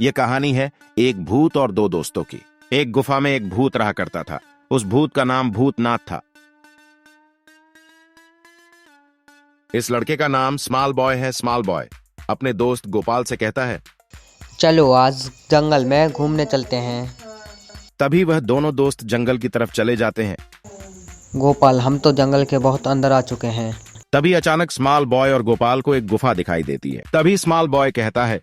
ये कहानी है एक भूत और दो दोस्तों की। एक गुफा में एक भूत रहा करता था। उस भूत का नाम भूतनाथ था। इस लड़के का नाम स्मॉल बॉय है। स्मॉल बॉय अपने दोस्त गोपाल से कहता है, चलो आज जंगल में घूमने चलते हैं। तभी वह दोनों दोस्त जंगल की तरफ चले जाते हैं। गोपाल, हम तो जंगल के बहुत अंदर आ चुके हैं। तभी अचानक स्मॉल बॉय और गोपाल को एक गुफा दिखाई देती है। तभी स्मॉल बॉय कहता है,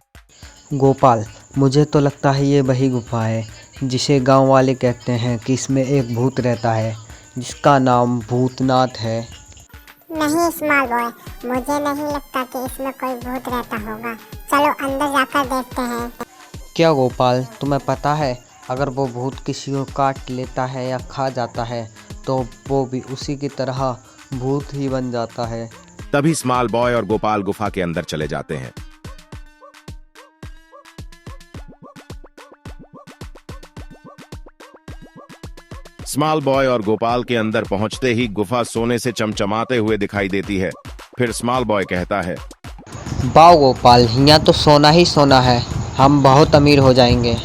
गोपाल, मुझे तो लगता है ये वही गुफा है जिसे गांव वाले कहते हैं कि इसमें एक भूत रहता है जिसका नाम भूतनाथ है। नहीं स्मॉल बॉय, मुझे नहीं लगता कि इसमें कोई भूत रहता होगा। चलो अंदर जाकर देखते हैं। क्या गोपाल, तुम्हें पता है अगर वो भूत किसी को काट लेता है या खा जाता है तो वो भी उसी की तरह भूत ही बन जाता है। तभी स्मॉल बॉय और गोपाल गुफा के अंदर चले जाते हैं। स्मॉल बॉय और गोपाल के अंदर पहुंचते ही गुफा सोने से चमचमाते हुए दिखाई देती है। फिर स्मॉल बॉय कहता है, वाह गोपाल, यहाँ तो सोना ही सोना है, हम बहुत अमीर हो जाएंगे।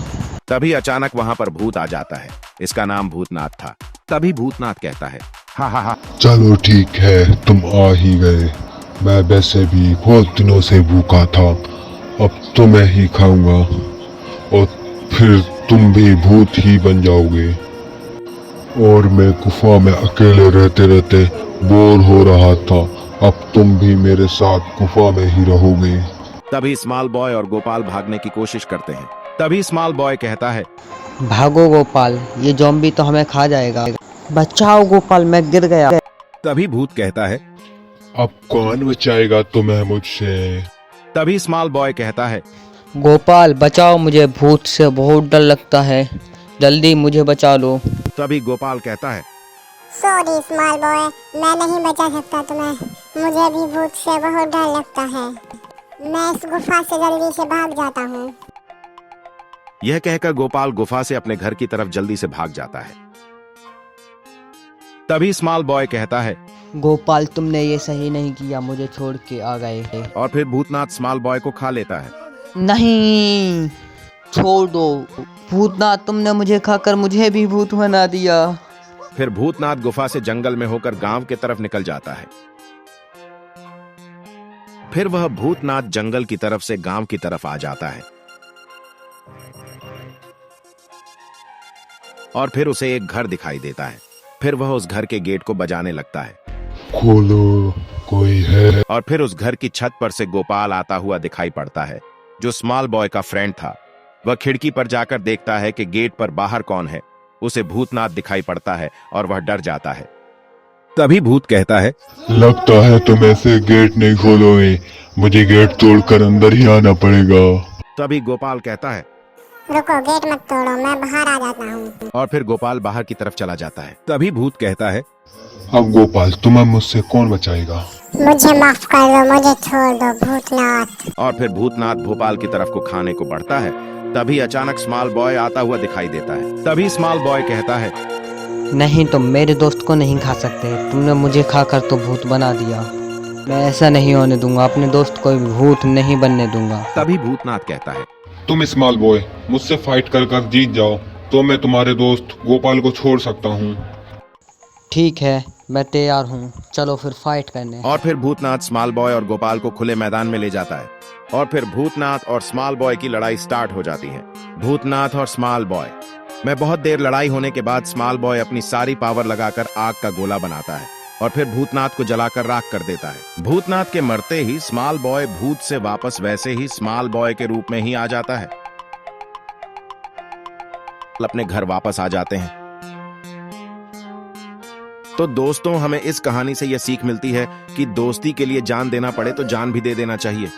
तभी अचानक वहां पर भूत आ जाता है। इसका नाम भूतनाथ था। तभी भूतनाथ कहता है, हा हा हा, चलो ठीक है, तुम आ ही गए। मैं वैसे भी बहुत दिनों से भूखा था, अब तो मैं ही खाऊंगा और फिर तुम भी भूत ही बन जाओगे। और मैं गुफा में अकेले रहते रहते बोर हो रहा था, अब तुम भी मेरे साथ गुफा में ही रहोगे। तभी स्मॉल बॉय और गोपाल भागने की कोशिश करते हैं। तभी स्मॉल बॉय कहता है, भागो गोपाल, ये ज़ॉम्बी तो हमें खा जाएगा। बचाओ गोपाल, मैं गिर गया। तभी भूत कहता है, अब कौन बचाएगा तुम्हें मुझसे? तभी स्मॉल बॉय कहता है, गोपाल बचाओ, मुझे भूत से बहुत डर लगता है, जल्दी मुझे बचा लो। तभी गोपाल कहता है, सॉरी स्मॉल बॉय, मैं नहीं बचा सकता तुम्हें। मुझे भी भूत से बहुत डर लगता है। मैं इस गुफा से जल्दी से भाग जाता हूँ। यह कहकर गोपाल गुफा से अपने घर की तरफ जल्दी से भाग जाता है। तभी स्मॉल बॉय कहता है, गोपाल तुमने ये सही नहीं किया, मुझे छोड़ के आ गए। और फिर भूतनाथ स्मॉल बॉय को खा लेता है। नहीं, छोड़ दो भूतनाथ, तुमने मुझे खाकर मुझे भी भूत बना दिया। फिर भूतनाथ गुफा से जंगल में होकर गांव की तरफ निकल जाता है। फिर वह भूतनाथ जंगल की तरफ से गांव की तरफ आ जाता है। और फिर उसे एक घर दिखाई देता है। फिर वह उस घर के गेट को बजाने लगता है, खोलो, कोई है? और फिर उस घर की छत पर से गोपाल आता हुआ दिखाई पड़ता है, जो स्मॉल बॉय का फ्रेंड था। वह खिड़की पर जाकर देखता है कि गेट पर बाहर कौन है। उसे भूतनाथ दिखाई पड़ता है और वह डर जाता है। तभी भूत कहता है, लगता है तुम ऐसे गेट नहीं खोलोगे, मुझे गेट तोड़कर अंदर ही आना पड़ेगा। तभी गोपाल कहता है, रुको, गेट मत तोड़ो, मैं बाहर आ जाता हूँ। और फिर गोपाल बाहर की तरफ चला जाता है। तभी भूत कहता है, अब गोपाल, तुम्हें मुझसे कौन बचाएगा? मुझे माफ कर दो, मुझे छोड़ दो भूतनाथ। और फिर भूतनाथ भोपाल की तरफ को खाने को बढ़ता है। तभी अचानक स्मॉल बॉय आता हुआ दिखाई देता है। तभी स्मॉल बॉय कहता है, नहीं, तुम मेरे दोस्त को नहीं खा सकते, तुमने मुझे खाकर तो भूत बना दिया। मैं ऐसा नहीं होने दूंगा, अपने दोस्त को भी भूत नहीं बनने दूंगा। तभी भूतनाथ कहता है, तुम स्मॉल बॉय मुझसे फाइट कर जीत जाओ तो मैं तुम्हारे दोस्त गोपाल को छोड़ सकता हूँ। ठीक है, मैं तैयार हूँ, चलो फिर फाइट करने। और फिर भूतनाथ स्मॉल बॉय और गोपाल को खुले मैदान में ले जाता है। और फिर भूतनाथ और स्मॉल बॉय की लड़ाई स्टार्ट हो जाती है। भूतनाथ और स्मॉल बॉय में बहुत देर लड़ाई होने के बाद स्मॉल बॉय अपनी सारी पावर लगाकर आग का गोला बनाता है और फिर भूतनाथ को जलाकर राख कर देता है। भूतनाथ के मरते ही स्मॉल बॉय भूत से वापस वैसे ही स्मॉल बॉय के रूप में ही आ जाता है। अपने घर वापस आ जाते हैं। तो दोस्तों, हमें इस कहानी से यह सीख मिलती है कि दोस्ती के लिए जान देना पड़े तो जान भी दे देना चाहिए।